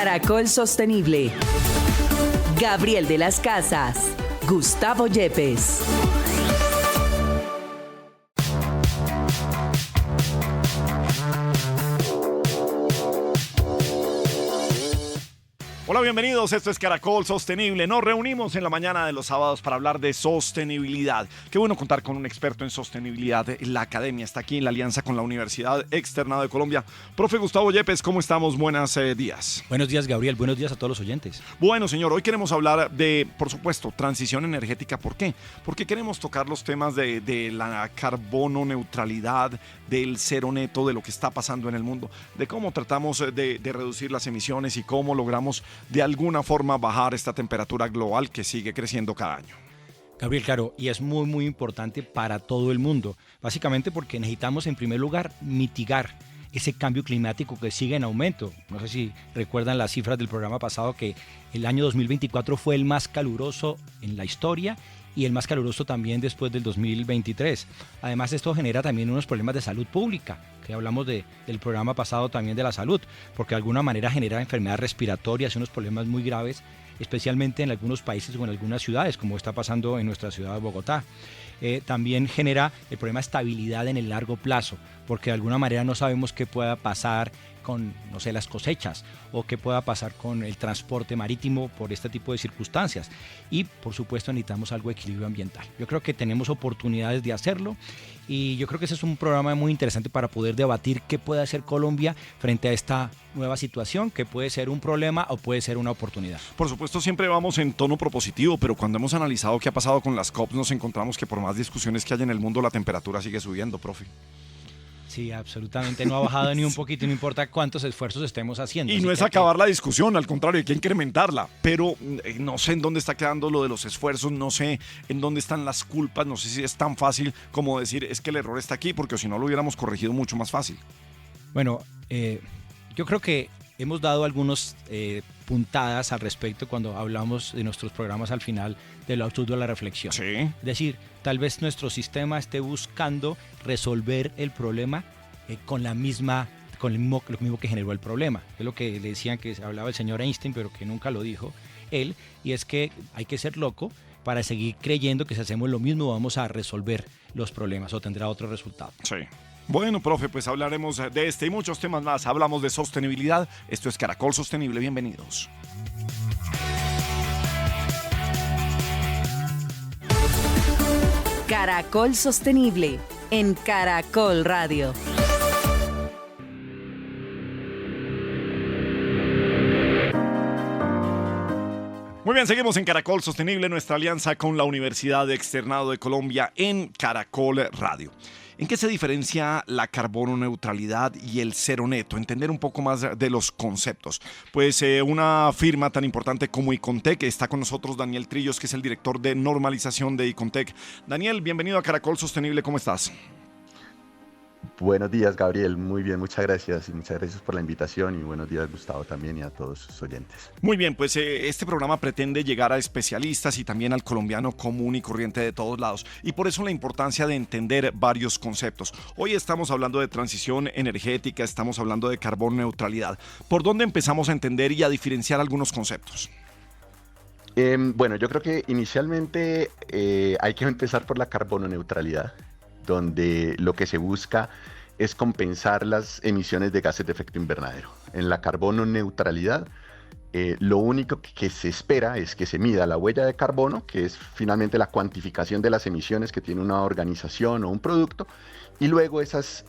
Caracol Sostenible. Gabriel de las Casas, Gustavo Yepes. Hola, bienvenidos, esto es Caracol Sostenible. Nos reunimos en la mañana de los sábados para hablar de sostenibilidad. Qué bueno contar con un experto en sostenibilidad. La academia está aquí en la alianza con la Universidad Externado de Colombia. Profe Gustavo Yepes, ¿cómo estamos? Buenos días. Buenos días, Gabriel. Buenos días a todos los oyentes. Bueno, señor, hoy queremos hablar de, por supuesto, transición energética. ¿Por qué? Porque queremos tocar los temas de la carbono neutralidad, del cero neto, de lo que está pasando en el mundo, de cómo tratamos de reducir las emisiones y cómo logramos de alguna forma bajar esta temperatura global que sigue creciendo cada año. Gabriel, claro, y es muy importante para todo el mundo, básicamente porque necesitamos en primer lugar mitigar ese cambio climático que sigue en aumento. No sé si recuerdan las cifras del programa pasado que el año 2024 fue el más caluroso en la historia y el más caluroso también después del 2023. Además, esto genera también unos problemas de salud pública, que hablamos del programa pasado también de la salud, porque de alguna manera genera enfermedades respiratorias y unos problemas muy graves, especialmente en algunos países o en algunas ciudades, como está pasando en nuestra ciudad de Bogotá. También genera el problema de estabilidad en el largo plazo, porque de alguna manera no sabemos qué pueda pasar con, no sé, las cosechas o qué pueda pasar con el transporte marítimo por este tipo de circunstancias. Y, por supuesto, necesitamos algo de equilibrio ambiental. Yo creo que tenemos oportunidades de hacerlo y yo creo que ese es un programa muy interesante para poder debatir qué puede hacer Colombia frente a esta nueva situación, que puede ser un problema o puede ser una oportunidad. Por supuesto, siempre vamos en tono propositivo, pero cuando hemos analizado qué ha pasado con las COP, nos encontramos que por más discusiones que hay en el mundo, la temperatura sigue subiendo, profe. Sí, absolutamente no ha bajado ni un poquito, no importa cuántos esfuerzos estemos haciendo. Y no es acabar la discusión, al contrario, hay que incrementarla. Pero no sé en dónde está quedando lo de los esfuerzos, no sé en dónde están las culpas, no sé si es tan fácil como decir es que el error está aquí, porque si no lo hubiéramos corregido mucho más fácil. Bueno, yo creo que hemos dado algunas puntadas al respecto cuando hablamos de nuestros programas al final del auto de la reflexión. Sí. Es decir, tal vez nuestro sistema esté buscando resolver el problema con lo mismo que generó el problema. Es lo que le decían que hablaba el señor Einstein, pero que nunca lo dijo él, y es que hay que ser loco para seguir creyendo que si hacemos lo mismo vamos a resolver los problemas o tendrá otro resultado. Sí. Bueno, profe, pues hablaremos de este y muchos temas más. Hablamos de sostenibilidad. Esto es Caracol Sostenible. Bienvenidos. Caracol Sostenible en Caracol Radio. Muy bien, seguimos en Caracol Sostenible, nuestra alianza con la Universidad Externado de Colombia en Caracol Radio. ¿En qué se diferencia la carbono neutralidad y el cero neto? Entender un poco más de los conceptos. Pues una firma tan importante como Icontec, está con nosotros Daniel Trillos, que es el director de normalización de Icontec. Daniel, bienvenido a Caracol Sostenible, ¿cómo estás? Buenos días, Gabriel. Muy bien, muchas gracias. Y muchas gracias por la invitación. Y buenos días, Gustavo, también, y a todos sus oyentes. Muy bien, pues este programa pretende llegar a especialistas y también al colombiano común y corriente de todos lados. Y por eso la importancia de entender varios conceptos. Hoy estamos hablando de transición energética, estamos hablando de carbono neutralidad. ¿Por dónde empezamos a entender y a diferenciar algunos conceptos? Bueno, yo creo que inicialmente hay que empezar por la carbono neutralidad, donde lo que se busca es compensar las emisiones de gases de efecto invernadero. En la carbono neutralidad, lo único que se espera es que se mida la huella de carbono, que es finalmente la cuantificación de las emisiones que tiene una organización o un producto, y luego esas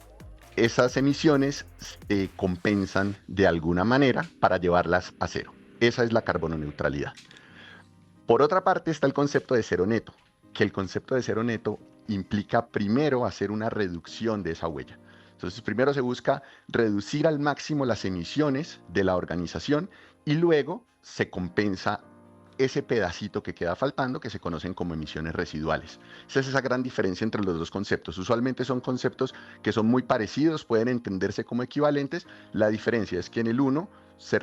emisiones se compensan de alguna manera para llevarlas a cero. Esa es la carbono neutralidad. Por otra parte está el concepto de cero neto, que el concepto de cero neto implica primero hacer una reducción de esa huella. Entonces, primero se busca reducir al máximo las emisiones de la organización y luego se compensa ese pedacito que queda faltando, que se conocen como emisiones residuales. Esa es esa gran diferencia entre los dos conceptos. Usualmente son conceptos que son muy parecidos, pueden entenderse como equivalentes. La diferencia es que en el uno se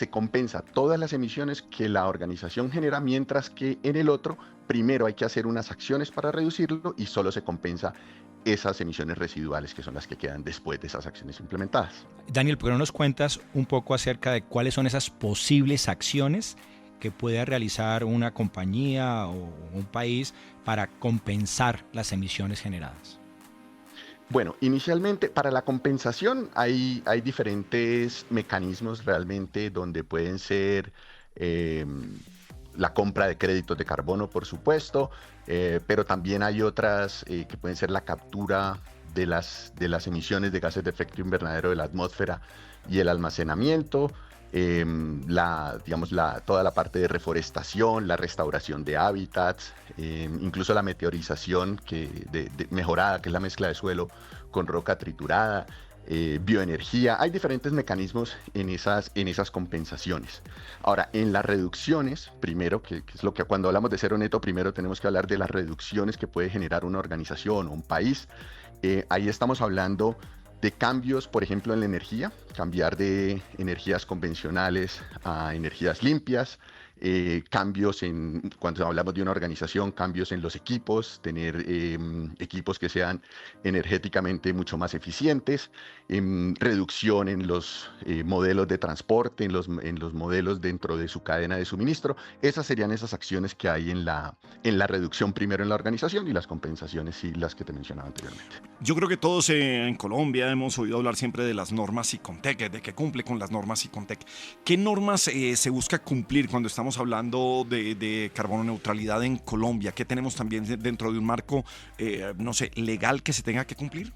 compensa todas las emisiones que la organización genera, mientras que en el otro, primero hay que hacer unas acciones para reducirlo y solo se compensa esas emisiones residuales que son las que quedan después de esas acciones implementadas. Daniel, ¿por qué no nos cuentas un poco acerca de cuáles son esas posibles acciones que pueda realizar una compañía o un país para compensar las emisiones generadas? Bueno, inicialmente para la compensación hay diferentes mecanismos realmente donde pueden ser la compra de créditos de carbono, por supuesto, pero también hay otras que pueden ser la captura de las emisiones de gases de efecto invernadero de la atmósfera y el almacenamiento, toda la parte de reforestación, la restauración de hábitats, incluso la meteorización mejorada, que es la mezcla de suelo con roca triturada, bioenergía. Hay diferentes mecanismos en esas compensaciones. Ahora, en las reducciones, primero, que es lo que cuando hablamos de cero neto, primero tenemos que hablar de las reducciones que puede generar una organización o un país. Ahí estamos hablando de cambios, por ejemplo, en la energía, cambiar de energías convencionales a energías limpias, cambios cuando hablamos de una organización, cambios en los equipos, tener equipos que sean energéticamente mucho más eficientes, reducción en los modelos de transporte, en los modelos dentro de su cadena de suministro. Esas serían esas acciones que hay en la reducción primero en la organización, y las compensaciones sí, las que te mencionaba anteriormente. Yo creo que todos en Colombia hemos oído hablar siempre de las normas Icontec, de que cumple con las normas Icontec. ¿Qué normas se busca cumplir cuando estamos hablando de carbono neutralidad en Colombia? ¿Qué tenemos también dentro de un marco, legal que se tenga que cumplir?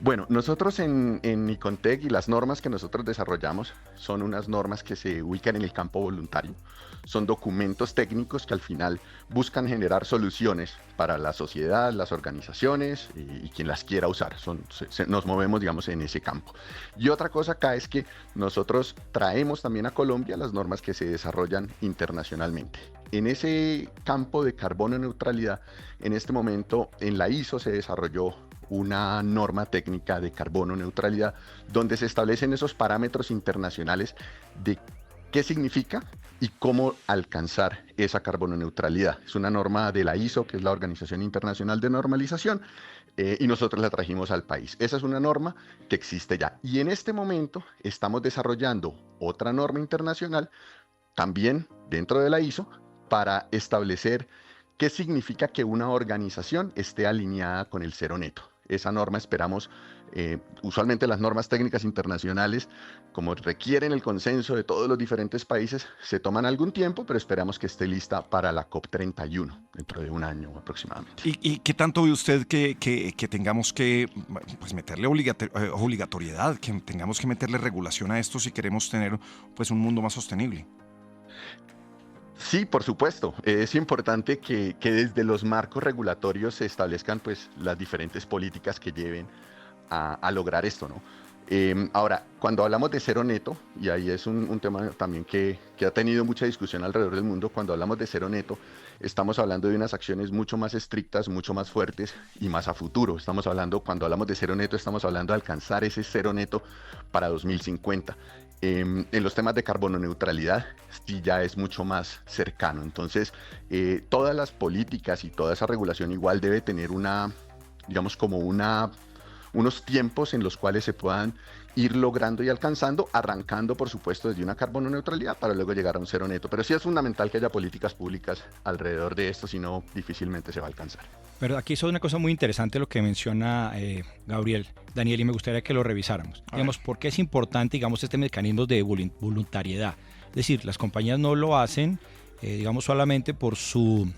Bueno, nosotros en Icontec, y las normas que nosotros desarrollamos son unas normas que se ubican en el campo voluntario. Son documentos técnicos que al final buscan generar soluciones para la sociedad, las organizaciones y quien las quiera usar. Nos movemos, digamos, en ese campo. Y otra cosa acá es que nosotros traemos también a Colombia las normas que se desarrollan internacionalmente. En ese campo de carbono neutralidad, en este momento en la ISO se desarrolló una norma técnica de carbono neutralidad donde se establecen esos parámetros internacionales de qué significa y cómo alcanzar esa carbono neutralidad. Es una norma de la ISO, que es la Organización Internacional de Normalización, y nosotros la trajimos al país. Esa es una norma que existe ya. Y en este momento estamos desarrollando otra norma internacional, también dentro de la ISO, para establecer qué significa que una organización esté alineada con el cero neto. Esa norma esperamos, usualmente las normas técnicas internacionales, como requieren el consenso de todos los diferentes países, se toman algún tiempo, pero esperamos que esté lista para la COP31, dentro de un año aproximadamente. ¿Y qué tanto ve usted que tengamos que meterle obligatoriedad, que tengamos que meterle regulación a esto si queremos tener un mundo más sostenible? Sí, por supuesto. Es importante que desde los marcos regulatorios se establezcan las diferentes políticas que lleven a lograr esto, ¿no? Ahora, cuando hablamos de cero neto, y ahí es un tema también que ha tenido mucha discusión alrededor del mundo, cuando hablamos de cero neto, estamos hablando de unas acciones mucho más estrictas, mucho más fuertes y más a futuro. Cuando hablamos de cero neto, estamos hablando de alcanzar ese cero neto para 2050. En los temas de carbono neutralidad, sí ya es mucho más cercano. Entonces, todas las políticas y toda esa regulación igual debe tener unos tiempos en los cuales se puedan ir logrando y alcanzando, arrancando, por supuesto, desde una carbono neutralidad para luego llegar a un cero neto. Pero sí es fundamental que haya políticas públicas alrededor de esto, si no, difícilmente se va a alcanzar. Pero aquí es una cosa muy interesante lo que menciona Gabriel, Daniel, y me gustaría que lo revisáramos. Digamos, ¿por qué es importante, este mecanismo de voluntariedad? Es decir, las compañías no lo hacen, solamente por su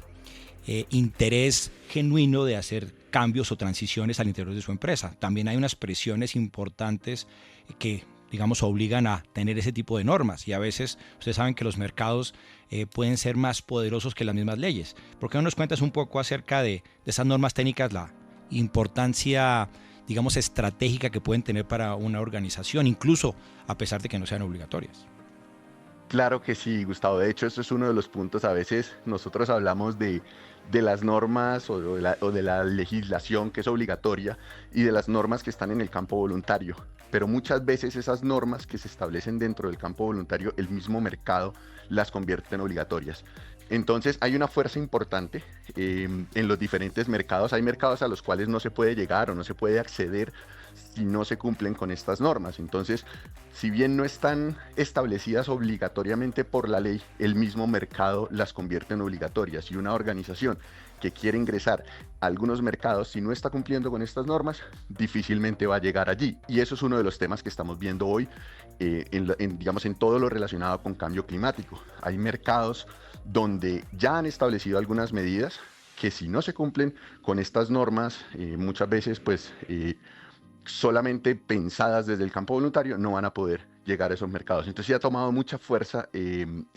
interés genuino de hacer cambios o transiciones al interior de su empresa. También hay unas presiones importantes que, obligan a tener ese tipo de normas, y a veces ustedes saben que los mercados pueden ser más poderosos que las mismas leyes. ¿Por qué no nos cuentas un poco acerca de esas normas técnicas, la importancia, estratégica que pueden tener para una organización, incluso a pesar de que no sean obligatorias? Claro que sí, Gustavo. De hecho, esto es uno de los puntos. A veces nosotros hablamos de las normas o de la legislación que es obligatoria y de las normas que están en el campo voluntario. Pero muchas veces esas normas que se establecen dentro del campo voluntario, el mismo mercado las convierte en obligatorias. Entonces hay una fuerza importante en los diferentes mercados. Hay mercados a los cuales no se puede llegar o no se puede acceder si no se cumplen con estas normas. Entonces, si bien no están establecidas obligatoriamente por la ley, el mismo mercado las convierte en obligatorias, y una organización que quiere ingresar a algunos mercados, si no está cumpliendo con estas normas, difícilmente va a llegar allí. Y eso es uno de los temas que estamos viendo hoy digamos, en todo lo relacionado con cambio climático. Hay mercados donde ya han establecido algunas medidas que, si no se cumplen con estas normas, muchas veces solamente pensadas desde el campo voluntario, no van a poder llegar a esos mercados. Entonces sí ha tomado mucha fuerza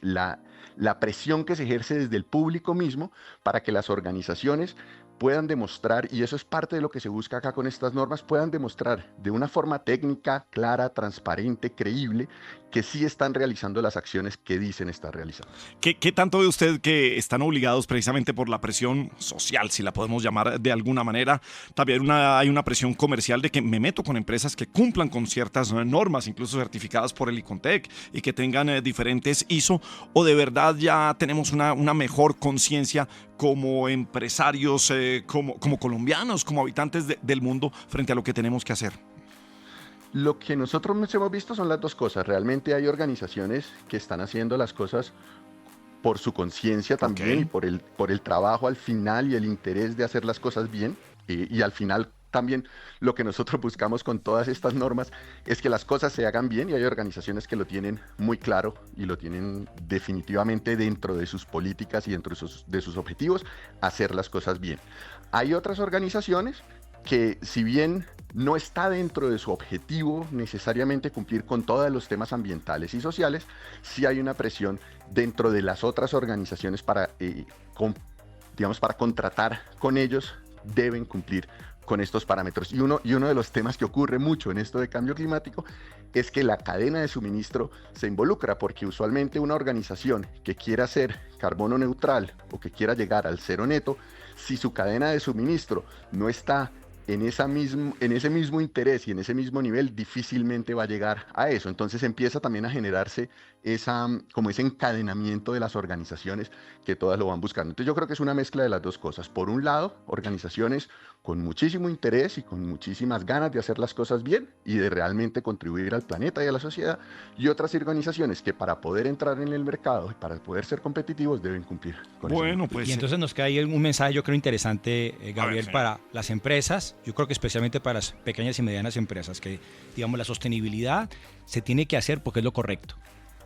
la presión que se ejerce desde el público mismo para que las organizaciones puedan demostrar, y eso es parte de lo que se busca acá con estas normas, puedan demostrar de una forma técnica, clara, transparente, creíble, que sí están realizando las acciones que dicen estar realizando. ¿Qué tanto ve usted que están obligados precisamente por la presión social, si la podemos llamar de alguna manera? También hay una presión comercial de que me meto con empresas que cumplan con ciertas normas, incluso certificadas por el ICONTEC, y que tengan diferentes ISO, o de verdad ya tenemos una mejor conciencia como empresarios, como colombianos, como habitantes del mundo, frente a lo que tenemos que hacer. Lo que nosotros hemos visto son las dos cosas. Realmente hay organizaciones que están haciendo las cosas por su conciencia también, y por el trabajo al final y el interés de hacer las cosas bien, y al final también lo que nosotros buscamos con todas estas normas es que las cosas se hagan bien, y hay organizaciones que lo tienen muy claro y lo tienen definitivamente dentro de sus políticas y dentro de sus objetivos, hacer las cosas bien. Hay otras organizaciones que, si bien no está dentro de su objetivo necesariamente cumplir con todos los temas ambientales y sociales, sí hay una presión dentro de las otras organizaciones para contratar con ellos, deben cumplir con estos parámetros. Y uno de los temas que ocurre mucho en esto de cambio climático es que la cadena de suministro se involucra, porque usualmente una organización que quiera ser carbono neutral o que quiera llegar al cero neto, si su cadena de suministro no está en ese mismo interés y en ese mismo nivel, difícilmente va a llegar a eso. Entonces empieza también a generarse ese encadenamiento de las organizaciones que todas lo van buscando. Entonces yo creo que es una mezcla de las dos cosas. Por un lado, organizaciones con muchísimo interés y con muchísimas ganas de hacer las cosas bien y de realmente contribuir al planeta y a la sociedad, y otras organizaciones que, para poder entrar en el mercado y para poder ser competitivos, deben cumplir con eso. Bueno, pues, y entonces nos queda ahí un mensaje, yo creo, interesante, Gabriel, sí, para las empresas. Yo creo que especialmente para las pequeñas y medianas empresas, que, digamos, la sostenibilidad se tiene que hacer porque es lo correcto,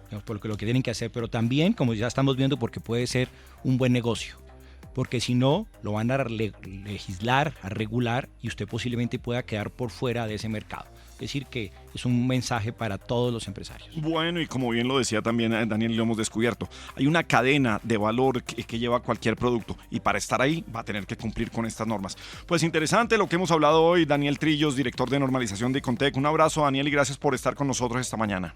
digamos, porque lo que tienen que hacer, pero también, como ya estamos viendo, porque puede ser un buen negocio, porque si no, lo van a legislar, a regular, y usted posiblemente pueda quedar por fuera de ese mercado. Es decir, que es un mensaje para todos los empresarios. Bueno, y como bien lo decía también Daniel, lo hemos descubierto, hay una cadena de valor que lleva cualquier producto, y para estar ahí va a tener que cumplir con estas normas. Pues interesante lo que hemos hablado hoy. Daniel Trillos, director de normalización de ICONTEC. Un abrazo, Daniel, y gracias por estar con nosotros esta mañana.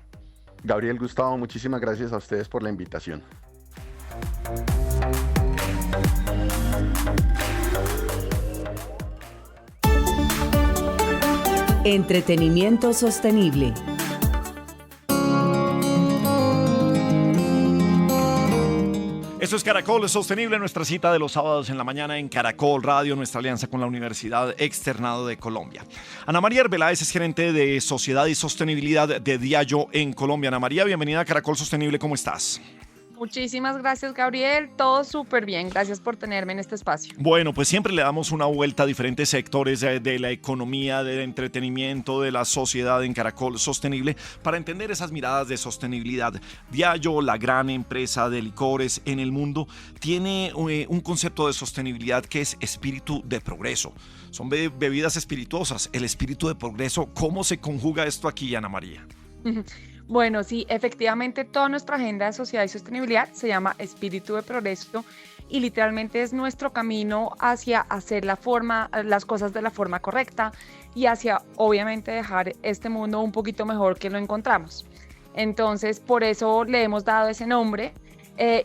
Gabriel, Gustavo, muchísimas gracias a ustedes por la invitación. Entretenimiento sostenible. Esto es Caracol Sostenible, nuestra cita de los sábados en la mañana en Caracol Radio, nuestra alianza con la Universidad Externado de Colombia. Ana María Arbeláez es gerente de Sociedad y Sostenibilidad de Diageo en Colombia. Ana María, bienvenida a Caracol Sostenible, ¿cómo estás? Muchísimas gracias, Gabriel. Todo súper bien. Gracias por tenerme en este espacio. Bueno, pues siempre le damos una vuelta a diferentes sectores de la economía, del entretenimiento, de la sociedad en Caracol Sostenible, para entender esas miradas de sostenibilidad. Diageo, la gran empresa de licores en el mundo, tiene un concepto de sostenibilidad que es espíritu de progreso. Son bebidas espirituosas, el espíritu de progreso. ¿Cómo se conjuga esto aquí, Ana María? Bueno, sí, efectivamente toda nuestra agenda de sociedad y sostenibilidad se llama espíritu de progreso, y literalmente es nuestro camino hacia hacer las cosas de la forma correcta, y hacia, obviamente, dejar este mundo un poquito mejor que lo encontramos. Entonces, por eso le hemos dado ese nombre,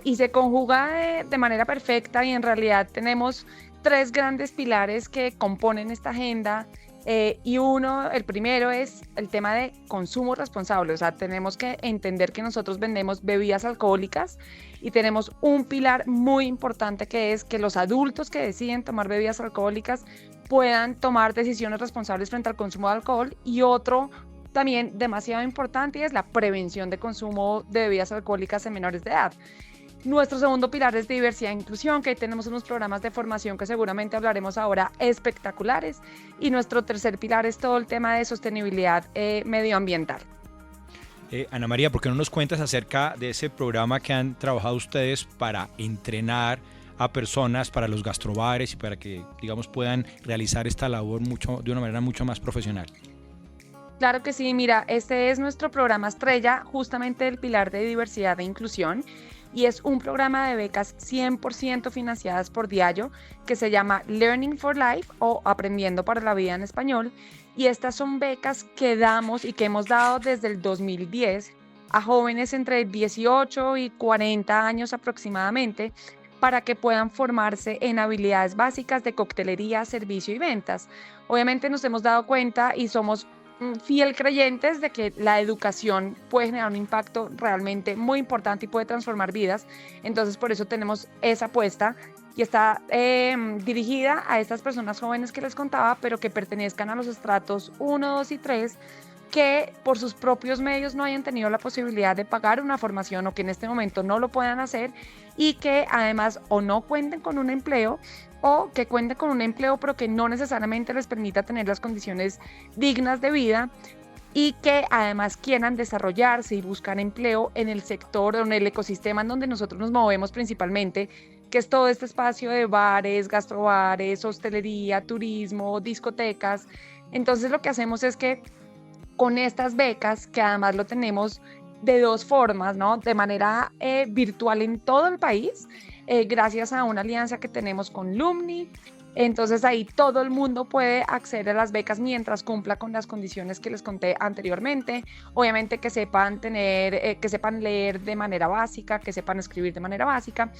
y se conjuga de manera perfecta, y en realidad tenemos 3 grandes pilares que componen esta agenda, El primero es el tema de consumo responsable. O sea, tenemos que entender que nosotros vendemos bebidas alcohólicas y tenemos un pilar muy importante, que es que los adultos que deciden tomar bebidas alcohólicas puedan tomar decisiones responsables frente al consumo de alcohol. Y otro también demasiado importante es la prevención de consumo de bebidas alcohólicas en menores de edad. Nuestro segundo pilar es diversidad e inclusión, que ahí tenemos unos programas de formación que seguramente hablaremos ahora espectaculares. Y nuestro tercer pilar es todo el tema de sostenibilidad medioambiental. Ana María, ¿por qué no nos cuentas acerca de ese programa que han trabajado ustedes para entrenar a personas, para los gastrobares y para que, digamos, puedan realizar esta labor de una manera mucho más profesional? Claro que sí, mira, este es nuestro programa estrella, justamente el pilar de diversidad e inclusión, y es un programa de becas 100% financiadas por Diageo, que se llama Learning for Life o Aprendiendo para la Vida en español, y estas son becas que damos y que hemos dado desde el 2010 a jóvenes entre 18 y 40 años aproximadamente, para que puedan formarse en habilidades básicas de coctelería, servicio y ventas. Obviamente nos hemos dado cuenta y somos fiel creyentes de que la educación puede generar un impacto realmente muy importante y puede transformar vidas. Entonces, por eso tenemos esa apuesta y está dirigida a estas personas jóvenes que les contaba, pero que pertenezcan a los estratos 1, 2 y 3, que por sus propios medios no hayan tenido la posibilidad de pagar una formación o que en este momento no lo puedan hacer, y que además o no cuenten con un empleo o que cuenten con un empleo pero que no necesariamente les permita tener las condiciones dignas de vida, y que además quieran desarrollarse y buscar empleo en el sector o en el ecosistema en donde nosotros nos movemos principalmente, que es todo este espacio de bares, gastrobares, hostelería, turismo, discotecas. Entonces lo que hacemos es que con estas becas, que además lo tenemos de dos formas, ¿no? De manera virtual en todo el país, gracias a una alianza que tenemos con Lumni. Entonces ahí todo el mundo puede acceder a las becas mientras cumpla con las condiciones que les conté anteriormente. Obviamente que sepan leer de manera básica, que sepan escribir de manera básica.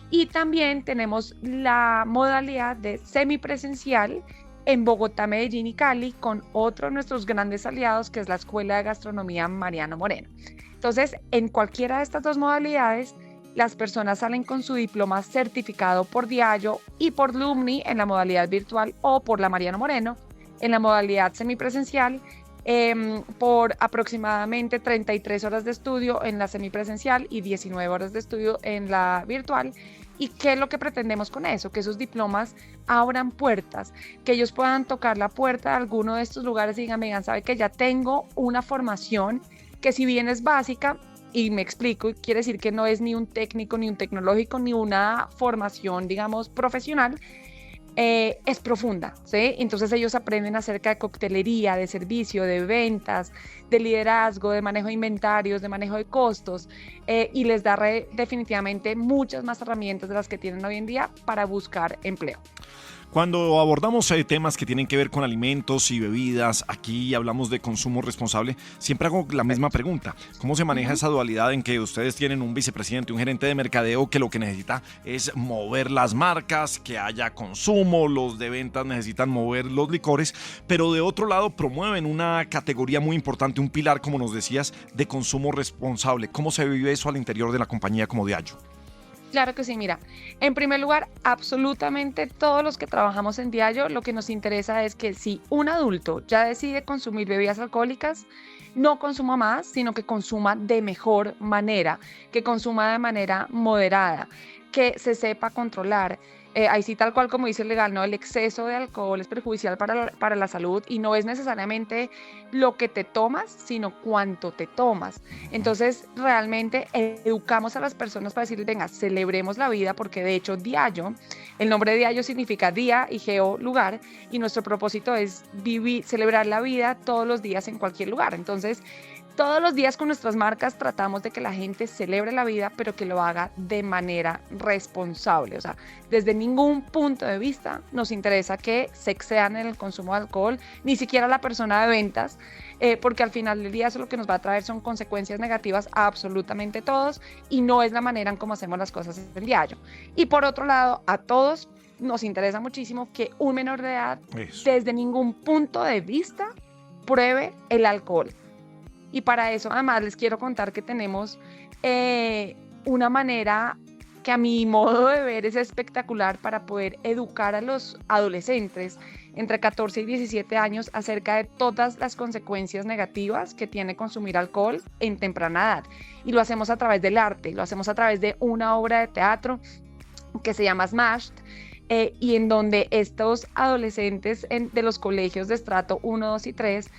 Y también tenemos la modalidad de semipresencial en Bogotá, Medellín y Cali, con otro de nuestros grandes aliados, que es la Escuela de Gastronomía Mariano Moreno. Entonces, en cualquiera de estas dos modalidades, las personas salen con su diploma certificado por Diageo y por Lumni en la modalidad virtual, o por la Mariano Moreno en la modalidad semipresencial, por aproximadamente 33 horas de estudio en la semipresencial y 19 horas de estudio en la virtual. ¿Y qué es lo que pretendemos con eso? Que esos diplomas abran puertas, que ellos puedan tocar la puerta de alguno de estos lugares y digan, sabe que ya tengo una formación que, si bien es básica, y me explico, quiere decir que no es ni un técnico, ni un tecnológico, ni una formación, digamos, profesional, es profunda, ¿sí? Entonces ellos aprenden acerca de coctelería, de servicio, de ventas, de liderazgo, de manejo de inventarios, de manejo de costos, y les da definitivamente muchas más herramientas de las que tienen hoy en día para buscar empleo. Cuando abordamos temas que tienen que ver con alimentos y bebidas, aquí hablamos de consumo responsable, siempre hago la misma pregunta. ¿Cómo se maneja esa dualidad en que ustedes tienen un vicepresidente, un gerente de mercadeo que lo que necesita es mover las marcas, que haya consumo, los de ventas necesitan mover los licores, pero de otro lado promueven una categoría muy importante, un pilar, como nos decías, de consumo responsable? ¿Cómo se vive eso al interior de la compañía como Diageo? Claro que sí, mira, en primer lugar, absolutamente todos los que trabajamos en Diageo, lo que nos interesa es que si un adulto ya decide consumir bebidas alcohólicas, no consuma más, sino que consuma de mejor manera, que consuma de manera moderada, que se sepa controlar. Ahí sí, tal cual como dice el legal, ¿no? El exceso de alcohol es perjudicial para la salud, y no es necesariamente lo que te tomas, sino cuánto te tomas. Entonces, realmente educamos a las personas para decirles, venga, celebremos la vida, porque de hecho Diageo, el nombre de Diageo significa día y geo, lugar, y nuestro propósito es celebrar la vida todos los días en cualquier lugar. Entonces, todos los días con nuestras marcas tratamos de que la gente celebre la vida, pero que lo haga de manera responsable. O sea, desde ningún punto de vista nos interesa que se excedan en el consumo de alcohol, ni siquiera la persona de ventas, porque al final del día eso lo que nos va a traer son consecuencias negativas a absolutamente todos, y no es la manera en cómo hacemos las cosas en Diageo. Y por otro lado, a todos nos interesa muchísimo que un menor de edad, Eso. desde ningún punto de vista, pruebe el alcohol. Y para eso, además, les quiero contar que tenemos una manera que a mi modo de ver es espectacular para poder educar a los adolescentes entre 14 y 17 años acerca de todas las consecuencias negativas que tiene consumir alcohol en temprana edad. Y lo hacemos a través del arte, lo hacemos a través de una obra de teatro que se llama Smashed, y en donde estos adolescentes de los colegios de estrato 1, 2 y 3,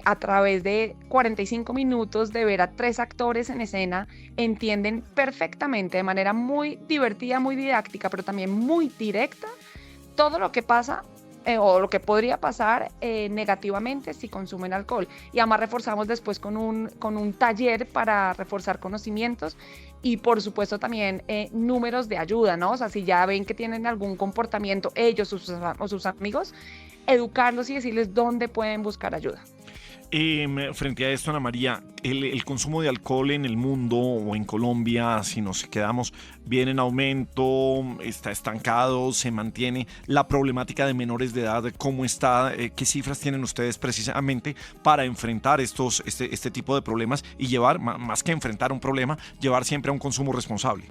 a través de 45 minutos de ver a 3 actores en escena, entienden perfectamente, de manera muy divertida, muy didáctica, pero también muy directa, todo lo que pasa o lo que podría pasar negativamente si consumen alcohol. Y además reforzamos después con un taller para reforzar conocimientos y por supuesto también números de ayuda, ¿no? O sea, si ya ven que tienen algún comportamiento ellos o sus amigos, educarlos y decirles dónde pueden buscar ayuda. Frente a esto, Ana María, el consumo de alcohol en el mundo o en Colombia, si nos quedamos, viene en aumento, está estancado, se mantiene. La problemática de menores de edad, ¿cómo está? ¿Qué cifras tienen ustedes precisamente para enfrentar este tipo de problemas y llevar, más que enfrentar un problema, llevar siempre a un consumo responsable?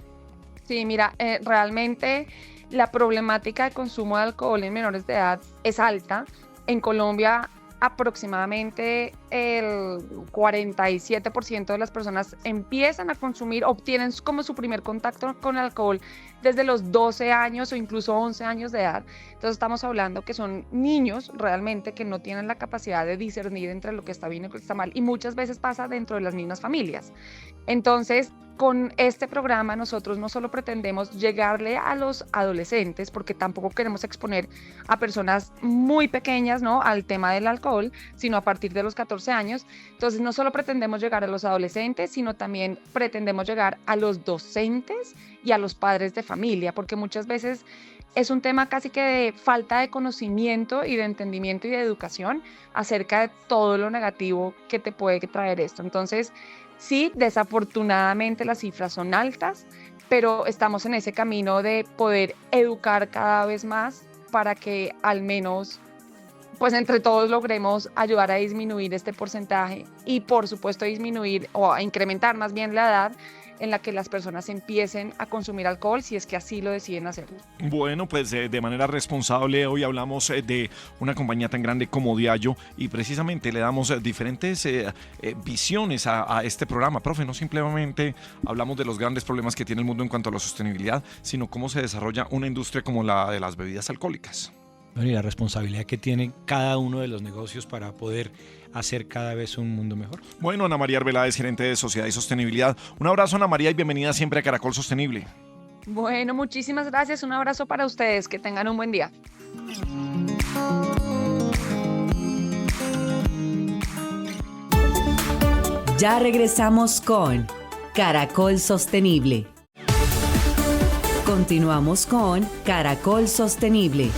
Sí, mira, realmente la problemática de consumo de alcohol en menores de edad es alta. En Colombia, aproximadamente el 47% de las personas empiezan a consumir, obtienen como su primer contacto con el alcohol desde los 12 años o incluso 11 años de edad. Entonces estamos hablando que son niños realmente que no tienen la capacidad de discernir entre lo que está bien y lo que está mal, y muchas veces pasa dentro de las mismas familias. Entonces, con este programa nosotros no solo pretendemos llegarle a los adolescentes, porque tampoco queremos exponer a personas muy pequeñas, ¿no?, al tema del alcohol, sino a partir de los 14 años. Entonces no solo pretendemos llegar a los adolescentes, sino también pretendemos llegar a los docentes y a los padres de familia, porque muchas veces es un tema casi que de falta de conocimiento y de entendimiento y de educación acerca de todo lo negativo que te puede traer esto. Entonces, sí, desafortunadamente las cifras son altas, pero estamos en ese camino de poder educar cada vez más para que al menos, pues entre todos logremos ayudar a disminuir este porcentaje y por supuesto disminuir o a incrementar más bien la edad en la que las personas empiecen a consumir alcohol si es que así lo deciden hacer. Bueno, pues de manera responsable hoy hablamos de una compañía tan grande como Diageo y precisamente le damos diferentes visiones a este programa. Profe, no simplemente hablamos de los grandes problemas que tiene el mundo en cuanto a la sostenibilidad, sino cómo se desarrolla una industria como la de las bebidas alcohólicas. Bueno, y la responsabilidad que tiene cada uno de los negocios para poder hacer cada vez un mundo mejor. Bueno, Ana María Arbeláez, gerente de Sociedad y Sostenibilidad. Un abrazo, Ana María, y bienvenida siempre a Caracol Sostenible. Bueno, muchísimas gracias. Un abrazo para ustedes. Que tengan un buen día. Ya regresamos con Caracol Sostenible. Continuamos con Caracol Sostenible.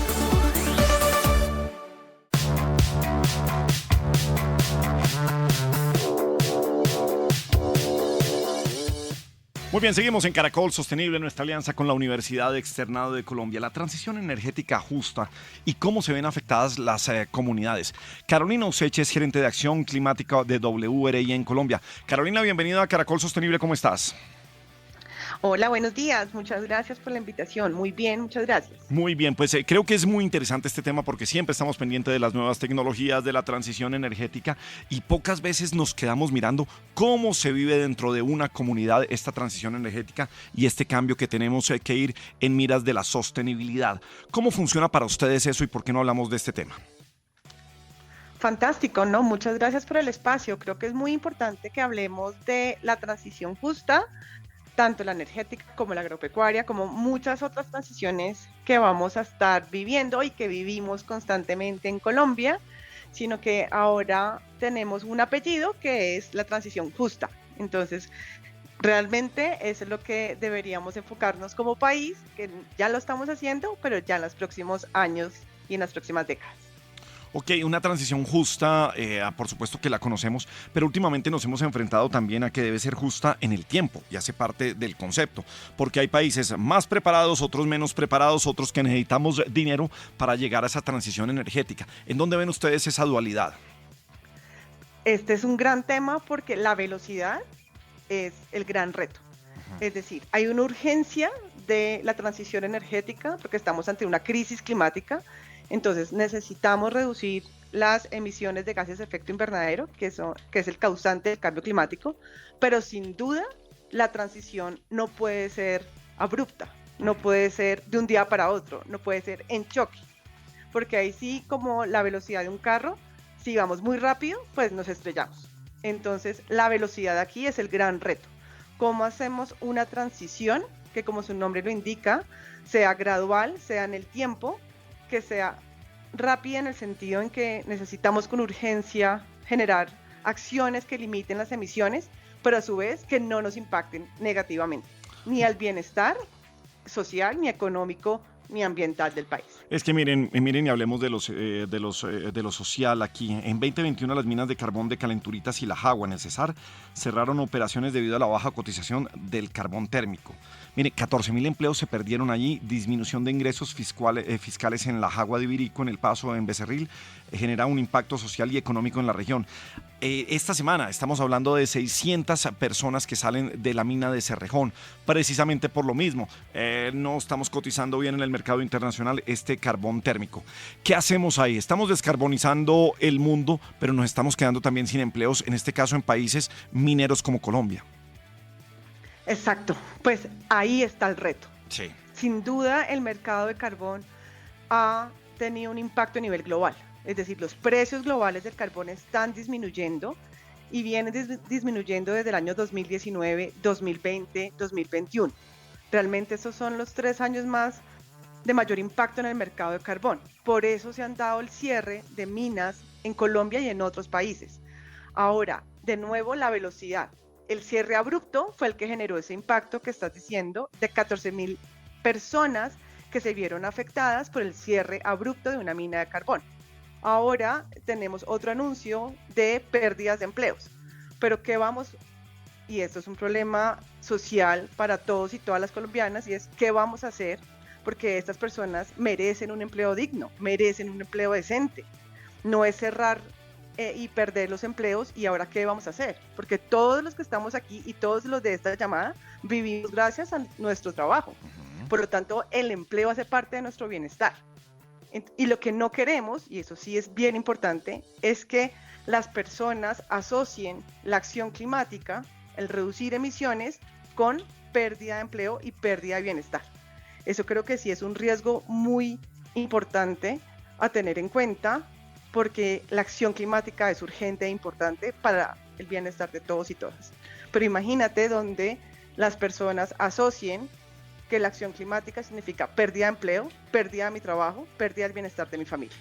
Muy bien, seguimos en Caracol Sostenible, nuestra alianza con la Universidad Externado de Colombia. La transición energética justa y cómo se ven afectadas las comunidades. Carolina Useche es gerente de acción climática de WRI en Colombia. Carolina, bienvenida a Caracol Sostenible, ¿cómo estás? Hola, buenos días. Muchas gracias por la invitación. Muy bien, muchas gracias. Muy bien, pues creo que es muy interesante este tema porque siempre estamos pendientes de las nuevas tecnologías, de la transición energética y pocas veces nos quedamos mirando cómo se vive dentro de una comunidad esta transición energética y este cambio que tenemos que ir en miras de la sostenibilidad. ¿Cómo funciona para ustedes eso y por qué no hablamos de este tema? Fantástico, ¿no? Muchas gracias por el espacio. Creo que es muy importante que hablemos de la transición justa, tanto la energética como la agropecuaria, como muchas otras transiciones que vamos a estar viviendo y que vivimos constantemente en Colombia, sino que ahora tenemos un apellido que es la transición justa. Entonces, realmente eso es lo que deberíamos enfocarnos como país, que ya lo estamos haciendo, pero ya en los próximos años y en las próximas décadas. Ok, una transición justa, por supuesto que la conocemos, pero últimamente nos hemos enfrentado también a que debe ser justa en el tiempo y hace parte del concepto, porque hay países más preparados, otros menos preparados, otros que necesitamos dinero para llegar a esa transición energética. ¿En dónde ven ustedes esa dualidad? Este es un gran tema porque la velocidad es el gran reto. Es decir, hay una urgencia de la transición energética porque estamos ante una crisis climática. Entonces necesitamos reducir las emisiones de gases de efecto invernadero, que es el causante del cambio climático, pero sin duda la transición no puede ser abrupta, no puede ser de un día para otro, no puede ser en choque, porque ahí sí, como la velocidad de un carro, si vamos muy rápido, pues nos estrellamos. Entonces la velocidad aquí es el gran reto. ¿Cómo hacemos una transición que, como su nombre lo indica, sea gradual, sea en el tiempo, que sea rápida en el sentido en que necesitamos con urgencia generar acciones que limiten las emisiones, pero a su vez que no nos impacten negativamente, ni al bienestar social, ni económico, ni ambiental del país? Es que miren y hablemos de lo social aquí. En 2021 las minas de carbón de Calenturitas y La Jagua en el Cesar cerraron operaciones debido a la baja cotización del carbón térmico. Mire, 14.000 empleos se perdieron allí, disminución de ingresos fiscales en La Jagua de Ibirico, en El Paso, en Becerril, genera un impacto social y económico en la región. Esta semana estamos hablando de 600 personas que salen de la mina de Cerrejón, precisamente por lo mismo. No estamos cotizando bien en el mercado internacional este carbón térmico. ¿Qué hacemos ahí? Estamos descarbonizando el mundo, pero nos estamos quedando también sin empleos, en este caso en países mineros como Colombia. Exacto, pues ahí está el reto. Sí. Sin duda el mercado de carbón ha tenido un impacto a nivel global, es decir, los precios globales del carbón están disminuyendo y vienen disminuyendo desde el año 2019, 2020, 2021. Realmente esos son los 3 años más de mayor impacto en el mercado de carbón. Por eso se han dado el cierre de minas en Colombia y en otros países. Ahora, de nuevo, la velocidad. El cierre abrupto fue el que generó ese impacto que estás diciendo de 14.000 personas que se vieron afectadas por el cierre abrupto de una mina de carbón. Ahora tenemos otro anuncio de pérdidas de empleos. Pero ¿qué vamos? Y esto es un problema social para todos y todas las colombianas, y es ¿qué vamos a hacer? Porque estas personas merecen un empleo digno, merecen un empleo decente. No es cerrar y perder los empleos y ahora ¿qué vamos a hacer? Porque todos los que estamos aquí y todos los de esta llamada vivimos gracias a nuestro trabajo. Por lo tanto, el empleo hace parte de nuestro bienestar. Y lo que no queremos, y eso sí es bien importante, es que las personas asocien la acción climática, el reducir emisiones, con pérdida de empleo y pérdida de bienestar. Eso creo que sí es un riesgo muy importante a tener en cuenta, porque la acción climática es urgente e importante para el bienestar de todos y todas. Pero imagínate donde las personas asocien que la acción climática significa pérdida de empleo, pérdida de mi trabajo, pérdida del bienestar de mi familia.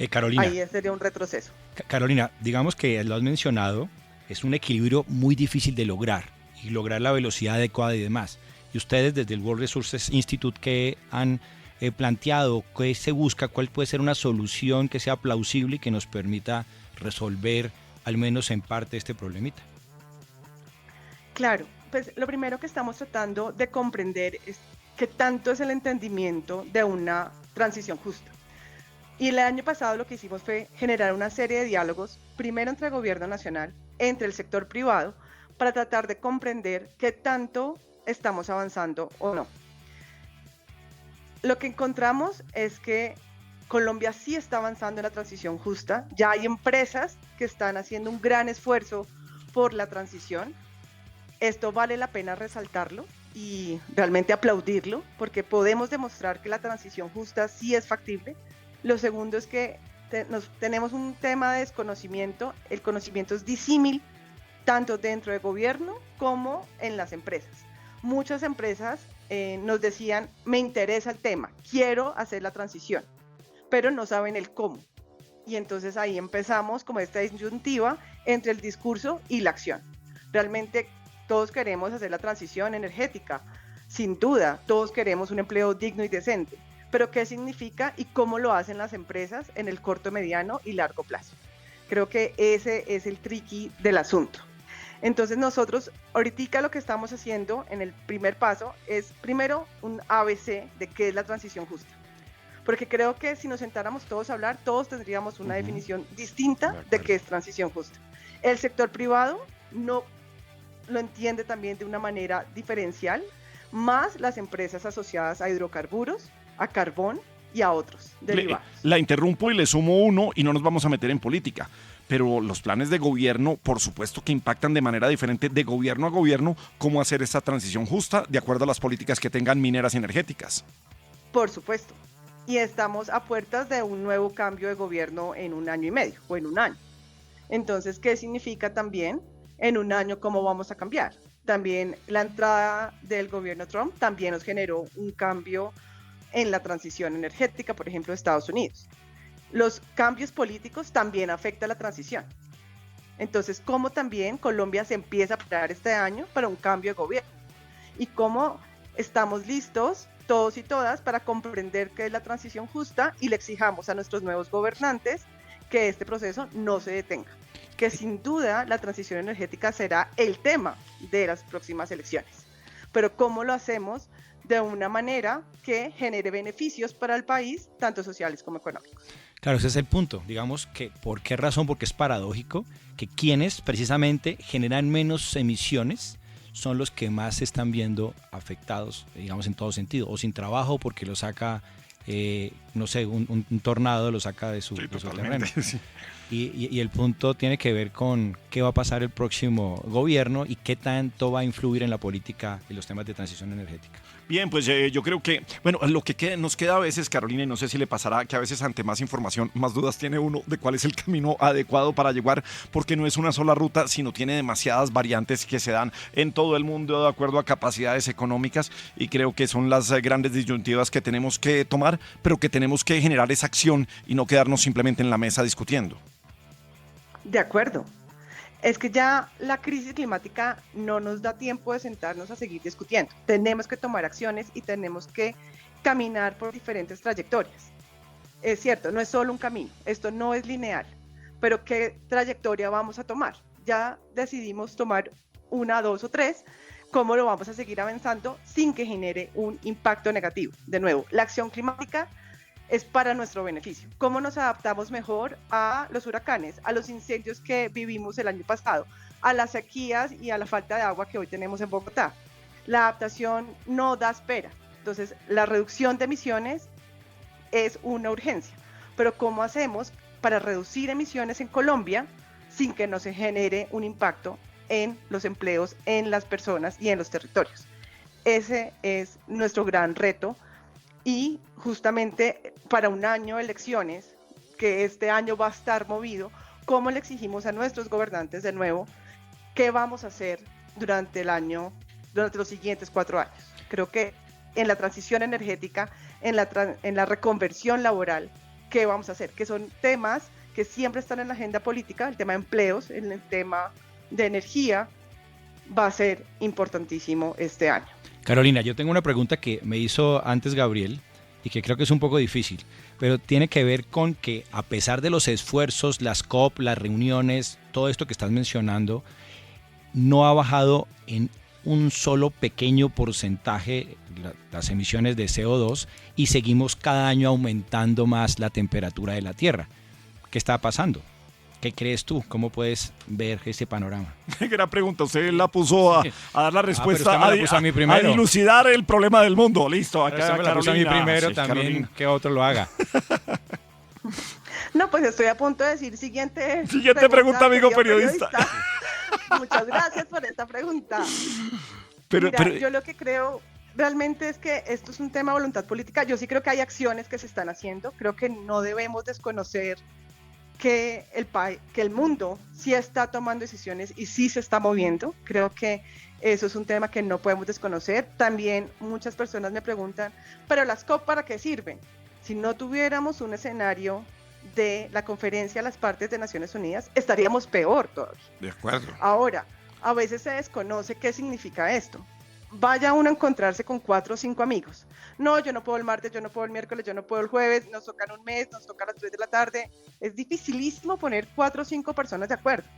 Carolina, ahí sería un retroceso. Carolina, digamos que lo has mencionado, es un equilibrio muy difícil de lograr y lograr la velocidad adecuada y demás. Y ustedes desde el World Resources Institute, ¿qué han planteado? ¿Qué se busca? ¿Cuál puede ser una solución que sea plausible y que nos permita resolver al menos en parte este problemita? Claro, pues lo primero que estamos tratando de comprender es qué tanto es el entendimiento de una transición justa. Y el año pasado lo que hicimos fue generar una serie de diálogos, primero entre el gobierno nacional, entre el sector privado, para tratar de comprender qué tanto estamos avanzando o no. Lo que encontramos es que Colombia sí está avanzando en la transición justa, ya hay empresas que están haciendo un gran esfuerzo por la transición. Esto vale la pena resaltarlo y realmente aplaudirlo, porque podemos demostrar que la transición justa sí es factible. Lo segundo es que tenemos un tema de desconocimiento. El conocimiento es disímil tanto dentro del gobierno como en las empresas. Muchas empresas nos decían, me interesa el tema, quiero hacer la transición, pero no saben el cómo. Y entonces ahí empezamos como esta disyuntiva entre el discurso y la acción. Realmente todos queremos hacer la transición energética, sin duda, todos queremos un empleo digno y decente, pero qué significa y cómo lo hacen las empresas en el corto, mediano y largo plazo. Creo que ese es el tricky del asunto. Entonces nosotros ahorita lo que estamos haciendo en el primer paso es primero un ABC de qué es la transición justa. Porque creo que si nos sentáramos todos a hablar, todos tendríamos una definición distinta de qué es transición justa. El sector privado no lo entiende también de una manera diferencial, más las empresas asociadas a hidrocarburos, a carbón y a otros derivados. La interrumpo y le sumo uno y no nos vamos a meter en política. Pero los planes de gobierno, por supuesto que impactan de manera diferente de gobierno a gobierno cómo hacer esta transición justa de acuerdo a las políticas que tengan mineras y energéticas. Por supuesto. Y estamos a puertas de un nuevo cambio de gobierno en 1 año y medio o en 1 año. Entonces, ¿qué significa también en 1 año cómo vamos a cambiar? También la entrada del gobierno Trump también nos generó un cambio en la transición energética, por ejemplo, de Estados Unidos. Los cambios políticos también afectan la transición. Entonces, ¿cómo también Colombia se empieza a preparar este año para un cambio de gobierno? Y cómo estamos listos todos y todas para comprender qué es la transición justa y le exijamos a nuestros nuevos gobernantes que este proceso no se detenga. Que sin duda la transición energética será el tema de las próximas elecciones. Pero ¿cómo lo hacemos de una manera que genere beneficios para el país, tanto sociales como económicos? Claro, ese es el punto. Digamos que, ¿por qué razón? Porque es paradójico que quienes precisamente generan menos emisiones son los que más se están viendo afectados, digamos, en todo sentido, o sin trabajo porque lo saca, no sé, un tornado lo saca de su terreno. Sí. Y el punto tiene que ver con qué va a pasar el próximo gobierno y qué tanto va a influir en la política y los temas de transición energética. Bien, pues yo creo que, bueno, lo que nos queda a veces, Carolina, y no sé si le pasará, que a veces ante más información, más dudas tiene uno de cuál es el camino adecuado para llegar, porque no es una sola ruta, sino tiene demasiadas variantes que se dan en todo el mundo de acuerdo a capacidades económicas, y creo que son las grandes disyuntivas que tenemos que tomar, pero que tenemos que generar esa acción y no quedarnos simplemente en la mesa discutiendo. De acuerdo. Es que ya la crisis climática no nos da tiempo de sentarnos a seguir discutiendo. Tenemos que tomar acciones y tenemos que caminar por diferentes trayectorias. Es cierto, no es solo un camino, esto no es lineal, pero ¿qué trayectoria vamos a tomar? Ya decidimos tomar 1, 2 o 3, ¿cómo lo vamos a seguir avanzando sin que genere un impacto negativo? De nuevo, la acción climática es para nuestro beneficio. ¿Cómo nos adaptamos mejor a los huracanes, a los incendios que vivimos el año pasado, a las sequías y a la falta de agua que hoy tenemos en Bogotá? La adaptación no da espera. Entonces, la reducción de emisiones es una urgencia. Pero ¿cómo hacemos para reducir emisiones en Colombia sin que no se genere un impacto en los empleos, en las personas y en los territorios? Ese es nuestro gran reto. Y justamente para 1 año de elecciones, que este año va a estar movido, ¿cómo le exigimos a nuestros gobernantes de nuevo qué vamos a hacer durante los siguientes 4 años? Creo que en la transición energética, en la reconversión laboral, ¿qué vamos a hacer? Que son temas que siempre están en la agenda política, el tema de empleos, el tema de energía, va a ser importantísimo este año. Carolina, yo tengo una pregunta que me hizo antes Gabriel y que creo que es un poco difícil, pero tiene que ver con que a pesar de los esfuerzos, las COP, las reuniones, todo esto que estás mencionando, no ha bajado en un solo pequeño porcentaje las emisiones de CO2 y seguimos cada año aumentando más la temperatura de la Tierra. ¿Qué está pasando? ¿Qué crees tú? ¿Cómo puedes ver ese panorama? Gran pregunta. Usted la puso a dar la respuesta, pero usted me la puso a mí primero. A dilucidar el problema del mundo. Listo, acá usted me la puso a mí primero, sí, también Carolina. Que otro lo haga. No, pues estoy a punto de decir siguiente pregunta, amigo periodista. Muchas gracias por esta pregunta. Pero yo lo que creo realmente es que esto es un tema de voluntad política. Yo sí creo que hay acciones que se están haciendo. Creo que no debemos desconocer que el mundo sí está tomando decisiones y sí se está moviendo. Creo que eso es un tema que no podemos desconocer. También muchas personas me preguntan, ¿pero las COP para qué sirven? Si no tuviéramos un escenario de la conferencia de las partes de Naciones Unidas, estaríamos peor todavía. De acuerdo. Ahora, a veces se desconoce qué significa esto. vaya uno a encontrarse con 4 o 5 amigos. No, yo no puedo el martes, yo no puedo el miércoles, yo no puedo el jueves, nos tocan un mes, nos toca a las 3 de la tarde. Es dificilísimo poner 4 o 5 personas de acuerdo.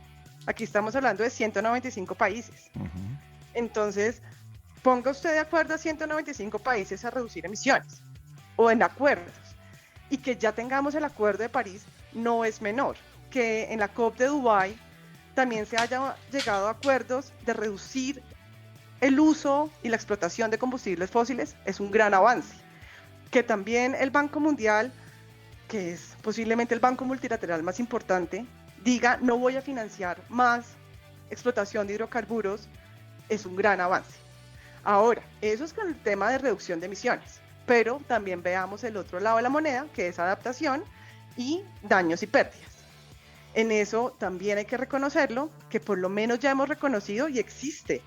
Aquí estamos hablando de 195 países. Entonces, ponga usted de acuerdo a 195 países a reducir emisiones o en acuerdos. Y que ya tengamos el Acuerdo de París no es menor. Que en la COP de Dubái también se haya llegado a acuerdos de reducir el uso y la explotación de combustibles fósiles es un gran avance. Que también el Banco Mundial, que es posiblemente el banco multilateral más importante, diga no voy a financiar más explotación de hidrocarburos, es un gran avance. Ahora, eso es con el tema de reducción de emisiones, pero también veamos el otro lado de la moneda, que es adaptación y daños y pérdidas. En eso también hay que reconocerlo, que por lo menos ya hemos reconocido y existe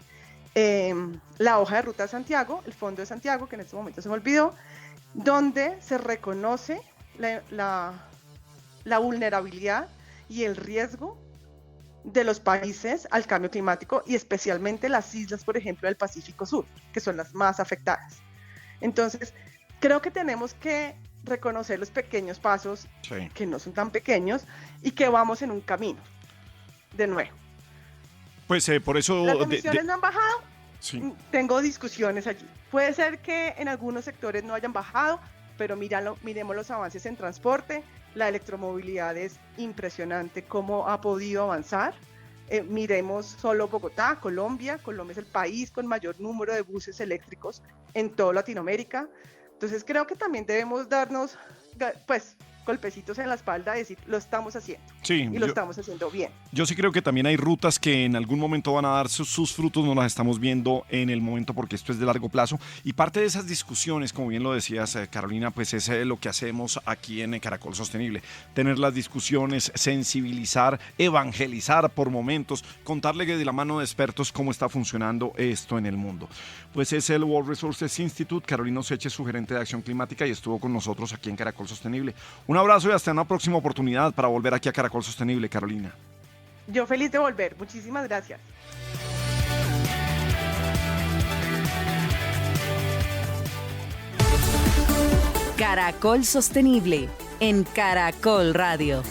la hoja de ruta de Santiago, el Fondo de Santiago, que en este momento se me olvidó, donde se reconoce la vulnerabilidad y el riesgo de los países al cambio climático y especialmente las islas, por ejemplo, del Pacífico Sur, que son las más afectadas. Entonces, creo que tenemos que reconocer los pequeños pasos, sí, que no son tan pequeños, y que vamos en un camino, de nuevo. Pues por eso... ¿Las emisiones no han bajado? Sí. Tengo discusiones allí. Puede ser que en algunos sectores no hayan bajado, pero miremos los avances en transporte. La electromovilidad es impresionante cómo ha podido avanzar. Miremos solo Bogotá, Colombia. Colombia es el país con mayor número de buses eléctricos en toda Latinoamérica. Entonces creo que también debemos darnos, pues, golpecitos en la espalda y decir, lo estamos haciendo. Sí, y lo estamos haciendo bien. Yo sí creo que también hay rutas que en algún momento van a dar sus frutos, no las estamos viendo en el momento porque esto es de largo plazo. Y parte de esas discusiones, como bien lo decías, Carolina, pues es lo que hacemos aquí en Caracol Sostenible. Tener las discusiones, sensibilizar, evangelizar por momentos, contarle de la mano de expertos cómo está funcionando esto en el mundo. Pues es el World Resources Institute. Carolina Oseche es su gerente de acción climática y estuvo con nosotros aquí en Caracol Sostenible. Un abrazo y hasta una próxima oportunidad para volver aquí a Caracol Sostenible, Carolina. Yo feliz de volver. Muchísimas gracias. Caracol Sostenible en Caracol Radio.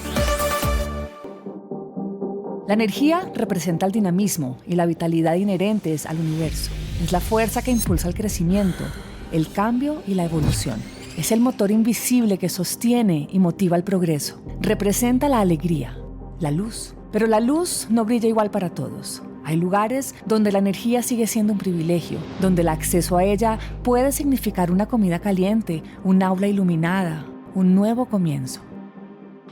La energía representa el dinamismo y la vitalidad inherentes al universo. Es la fuerza que impulsa el crecimiento, el cambio y la evolución. Es el motor invisible que sostiene y motiva el progreso. Representa la alegría, la luz. Pero la luz no brilla igual para todos. Hay lugares donde la energía sigue siendo un privilegio, donde el acceso a ella puede significar una comida caliente, un aula iluminada, un nuevo comienzo.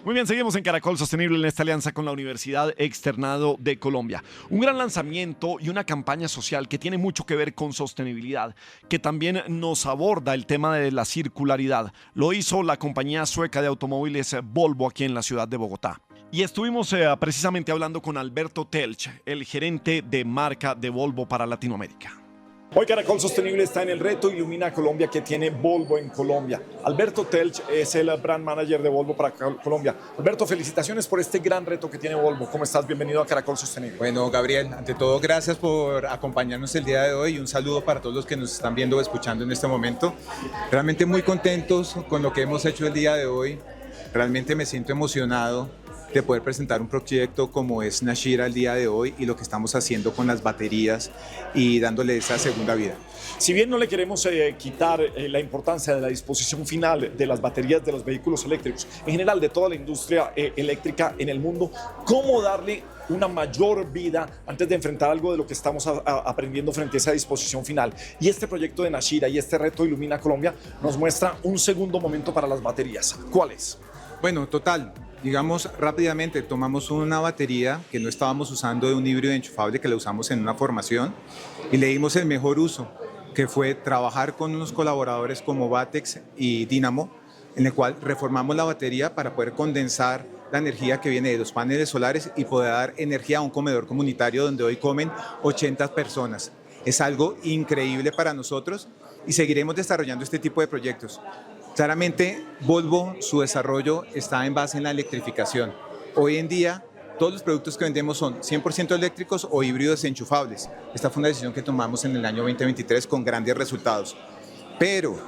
Muy bien, seguimos en Caracol Sostenible en esta alianza con la Universidad Externado de Colombia. Un gran lanzamiento y una campaña social que tiene mucho que ver con sostenibilidad, que también nos aborda el tema de la circularidad. Lo hizo la compañía sueca de automóviles Volvo aquí en la ciudad de Bogotá. Y estuvimos precisamente hablando con Alberto Telch, el gerente de marca de Volvo para Latinoamérica. Hoy Caracol Sostenible está en el reto Ilumina Colombia que tiene Volvo en Colombia. Alberto Telch es el brand manager de Volvo para Colombia. Alberto, felicitaciones por este gran reto que tiene Volvo. ¿Cómo estás? Bienvenido a Caracol Sostenible. Bueno, Gabriel, ante todo, gracias por acompañarnos el día de hoy y un saludo para todos los que nos están viendo o escuchando en este momento. Realmente muy contentos con lo que hemos hecho el día de hoy. Realmente me siento emocionado de poder presentar un proyecto como es Nashira el día de hoy y lo que estamos haciendo con las baterías y dándole esa segunda vida. Si bien no le queremos quitar la importancia de la disposición final de las baterías de los vehículos eléctricos, en general de toda la industria eléctrica en el mundo, ¿cómo darle una mayor vida antes de enfrentar algo de lo que estamos aprendiendo frente a esa disposición final? Y este proyecto de Nashira y este reto Ilumina Colombia nos muestra un segundo momento para las baterías. ¿Cuál es? Bueno, total. Digamos rápidamente, tomamos una batería que no estábamos usando de un híbrido enchufable que la usamos en una formación y le dimos el mejor uso, que fue trabajar con unos colaboradores como Batex y Dynamo, en el cual reformamos la batería para poder condensar la energía que viene de los paneles solares y poder dar energía a un comedor comunitario donde hoy comen 80 personas. Es algo increíble para nosotros y seguiremos desarrollando este tipo de proyectos. Claramente, Volvo, su desarrollo está en base en la electrificación. Hoy en día, todos los productos que vendemos son 100% eléctricos o híbridos enchufables. Esta fue una decisión que tomamos en el año 2023 con grandes resultados. Pero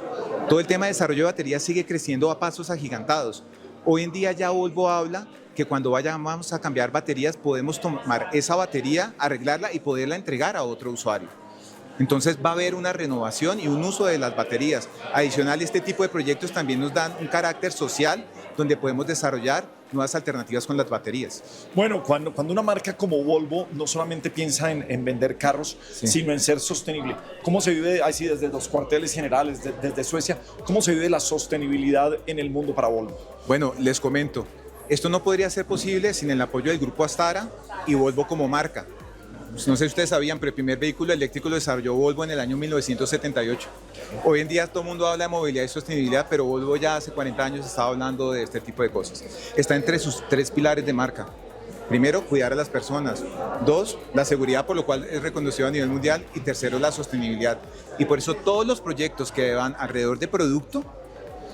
todo el tema de desarrollo de baterías sigue creciendo a pasos agigantados. Hoy en día ya Volvo habla que cuando vayamos a cambiar baterías podemos tomar esa batería, arreglarla y poderla entregar a otro usuario. Entonces va a haber una renovación y un uso de las baterías. Adicional, este tipo de proyectos también nos dan un carácter social donde podemos desarrollar nuevas alternativas con las baterías. Bueno, cuando una marca como Volvo no solamente piensa en vender carros, sino en ser sostenible, ¿cómo se vive así desde los cuarteles generales, desde Suecia, cómo se vive la sostenibilidad en el mundo para Volvo? Bueno, les comento, esto no podría ser posible sin el apoyo del grupo Astara y Volvo como marca. No sé si ustedes sabían, pero el primer vehículo eléctrico lo desarrolló Volvo en el año 1978. Hoy en día todo el mundo habla de movilidad y sostenibilidad, pero Volvo ya hace 40 años estaba hablando de este tipo de cosas. Está entre sus 3 pilares de marca. Primero, cuidar a las personas. 2, la seguridad, por lo cual es reconocido a nivel mundial. Y tercero, la sostenibilidad. Y por eso todos los proyectos que van alrededor de producto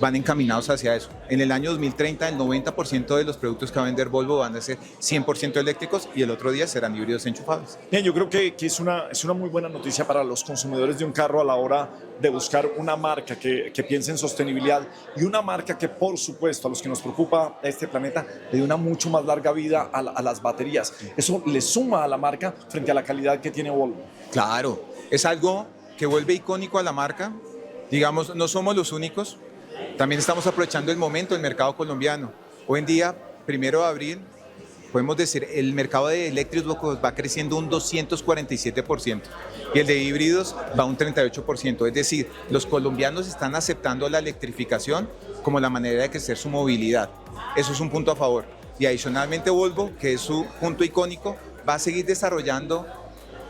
van encaminados hacia eso. En el año 2030, el 90% de los productos que va a vender Volvo van a ser 100% eléctricos y el otro día serán híbridos enchufables. Bien, yo creo que es una muy buena noticia para los consumidores de un carro a la hora de buscar una marca que piense en sostenibilidad y una marca que, por supuesto, a los que nos preocupa este planeta, le dé una mucho más larga vida a las baterías. Eso le suma a la marca frente a la calidad que tiene Volvo. Claro, es algo que vuelve icónico a la marca. Digamos, no somos los únicos. También estamos aprovechando el momento del mercado colombiano. Hoy en día, 1 de abril, podemos decir, el mercado de eléctricos va creciendo un 247% y el de híbridos va un 38%. Es decir, los colombianos están aceptando la electrificación como la manera de crecer su movilidad. Eso es un punto a favor. Y adicionalmente Volvo, que es su punto icónico, va a seguir desarrollando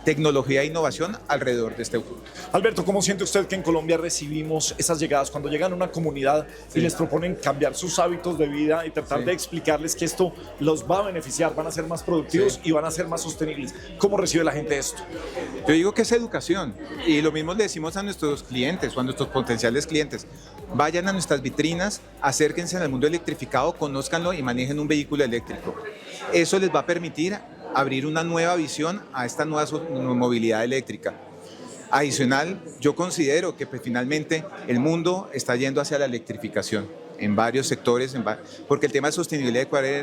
tecnología e innovación alrededor de este punto. Alberto, ¿cómo siente usted que en Colombia recibimos esas llegadas cuando llegan a una comunidad y les proponen cambiar sus hábitos de vida y tratar de explicarles que esto los va a beneficiar, van a ser más productivos y van a ser más sostenibles? ¿Cómo recibe la gente esto? Yo digo que es educación y lo mismo le decimos a nuestros clientes o a nuestros potenciales clientes. Vayan a nuestras vitrinas, acérquense al mundo electrificado, conózcanlo y manejen un vehículo eléctrico. Eso les va a permitir abrir una nueva visión a esta nueva movilidad eléctrica. Adicional, yo considero que finalmente el mundo está yendo hacia la electrificación en varios sectores, porque el tema de sostenibilidad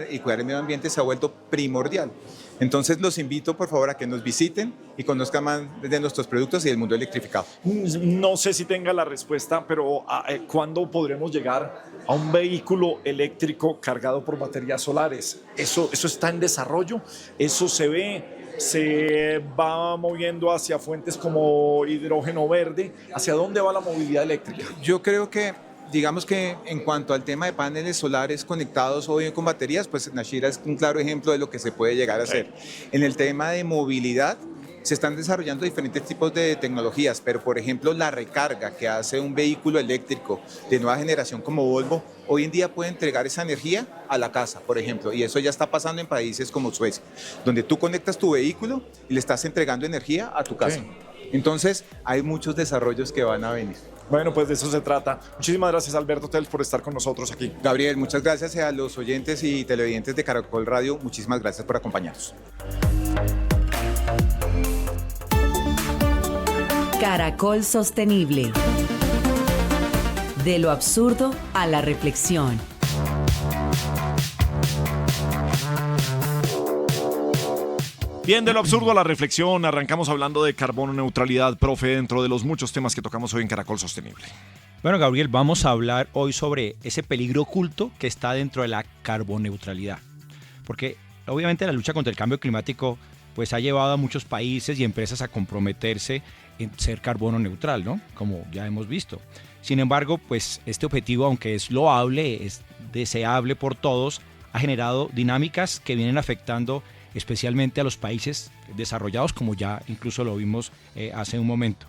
y cuidar el medio ambiente se ha vuelto primordial. Entonces los invito por favor a que nos visiten y conozcan más de nuestros productos y del mundo electrificado. No sé si tenga la respuesta, pero ¿cuándo podremos llegar a un vehículo eléctrico cargado por baterías solares? ¿Eso está en desarrollo? ¿Eso se va moviendo hacia fuentes como hidrógeno verde? ¿Hacia dónde va la movilidad eléctrica? Yo creo que, digamos que en cuanto al tema de paneles solares conectados o bien con baterías, pues Nashira es un claro ejemplo de lo que se puede llegar a hacer. En el tema de movilidad, se están desarrollando diferentes tipos de tecnologías, pero por ejemplo la recarga que hace un vehículo eléctrico de nueva generación como Volvo, hoy en día puede entregar esa energía a la casa, por ejemplo, y eso ya está pasando en países como Suecia, donde tú conectas tu vehículo y le estás entregando energía a tu casa. Entonces hay muchos desarrollos que van a venir. Bueno, pues de eso se trata. Muchísimas gracias, Alberto Tels, por estar con nosotros aquí. Gabriel, muchas gracias a los oyentes y televidentes de Caracol Radio. Muchísimas gracias por acompañarnos. Caracol Sostenible. De lo absurdo a la reflexión. Bien, de lo absurdo a la reflexión, arrancamos hablando de carbono neutralidad, profe, dentro de los muchos temas que tocamos hoy en Caracol Sostenible. Bueno, Gabriel, vamos a hablar hoy sobre ese peligro oculto que está dentro de la carboneutralidad. Porque obviamente la lucha contra el cambio climático pues ha llevado a muchos países y empresas a comprometerse en ser carbono neutral, ¿no? Como ya hemos visto. Sin embargo, pues este objetivo, aunque es loable, es deseable por todos, ha generado dinámicas que vienen afectando especialmente a los países desarrollados, como ya incluso lo vimos hace un momento,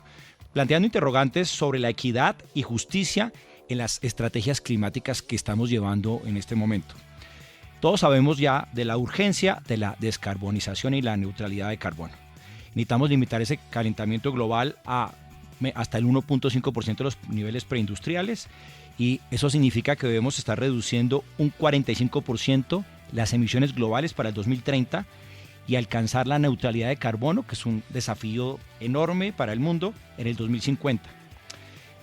planteando interrogantes sobre la equidad y justicia en las estrategias climáticas que estamos llevando en este momento. Todos sabemos ya de la urgencia de la descarbonización y la neutralidad de carbono. Necesitamos limitar ese calentamiento global a hasta el 1.5% de los niveles preindustriales, y eso significa que debemos estar reduciendo un 45% las emisiones globales para el 2030 y alcanzar la neutralidad de carbono, que es un desafío enorme para el mundo, en el 2050.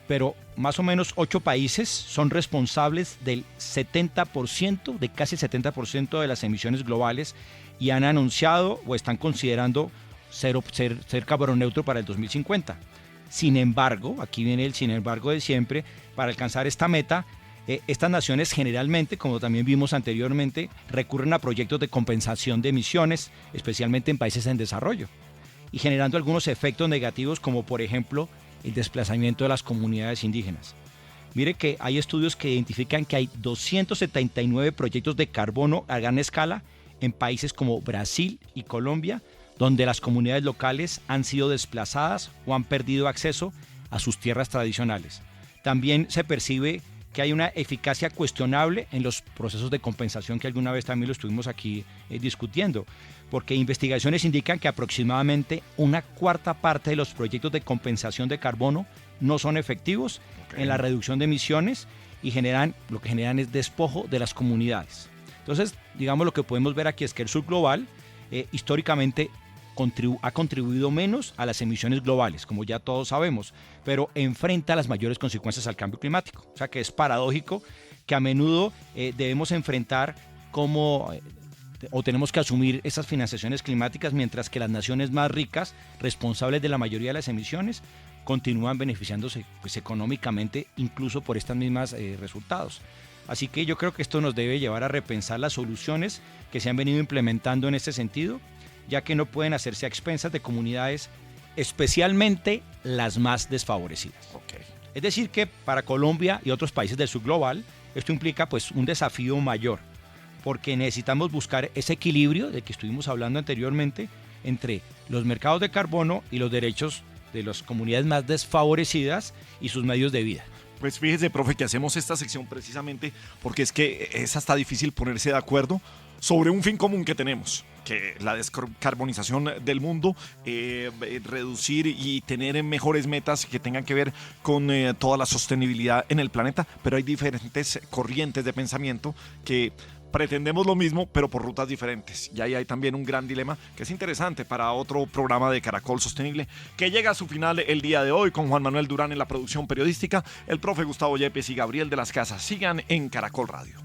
Pero más o menos 8 países son responsables del 70%, de casi el 70% de las emisiones globales y han anunciado o están considerando ser carbono neutro para el 2050. Sin embargo, aquí viene el sin embargo de siempre, para alcanzar esta meta, estas naciones generalmente, como también vimos anteriormente, recurren a proyectos de compensación de emisiones, especialmente en países en desarrollo, y generando algunos efectos negativos como por ejemplo el desplazamiento de las comunidades indígenas. Mire que hay estudios que identifican que hay 279 proyectos de carbono a gran escala en países como Brasil y Colombia, donde las comunidades locales han sido desplazadas o han perdido acceso a sus tierras tradicionales. También se percibe que hay una eficacia cuestionable en los procesos de compensación, que alguna vez también lo estuvimos aquí discutiendo, porque investigaciones indican que aproximadamente una cuarta parte de los proyectos de compensación de carbono no son efectivos en la reducción de emisiones y lo que generan es despojo de las comunidades. Entonces, digamos, lo que podemos ver aquí es que el sur global históricamente ha contribuido menos a las emisiones globales, como ya todos sabemos, pero enfrenta las mayores consecuencias al cambio climático. O sea que es paradójico que a menudo debemos enfrentar o tenemos que asumir esas financiaciones climáticas, mientras que las naciones más ricas, responsables de la mayoría de las emisiones, continúan beneficiándose pues, económicamente incluso por estas mismas resultados. Así que yo creo que esto nos debe llevar a repensar las soluciones que se han venido implementando en este sentido, ya que no pueden hacerse a expensas de comunidades, especialmente las más desfavorecidas. Es decir que para Colombia y otros países del sur global, esto implica pues un desafío mayor, porque necesitamos buscar ese equilibrio del que estuvimos hablando anteriormente entre los mercados de carbono y los derechos de las comunidades más desfavorecidas y sus medios de vida. Pues fíjese, profe, que hacemos esta sección precisamente porque es que es hasta difícil ponerse de acuerdo sobre un fin común que tenemos, que la descarbonización del mundo, reducir y tener mejores metas que tengan que ver con toda la sostenibilidad en el planeta, pero hay diferentes corrientes de pensamiento que pretendemos lo mismo, pero por rutas diferentes. Y ahí hay también un gran dilema que es interesante para otro programa de Caracol Sostenible, que llega a su final el día de hoy con Juan Manuel Durán en la producción periodística, el profe Gustavo Yepes y Gabriel de las Casas. Sigan en Caracol Radio.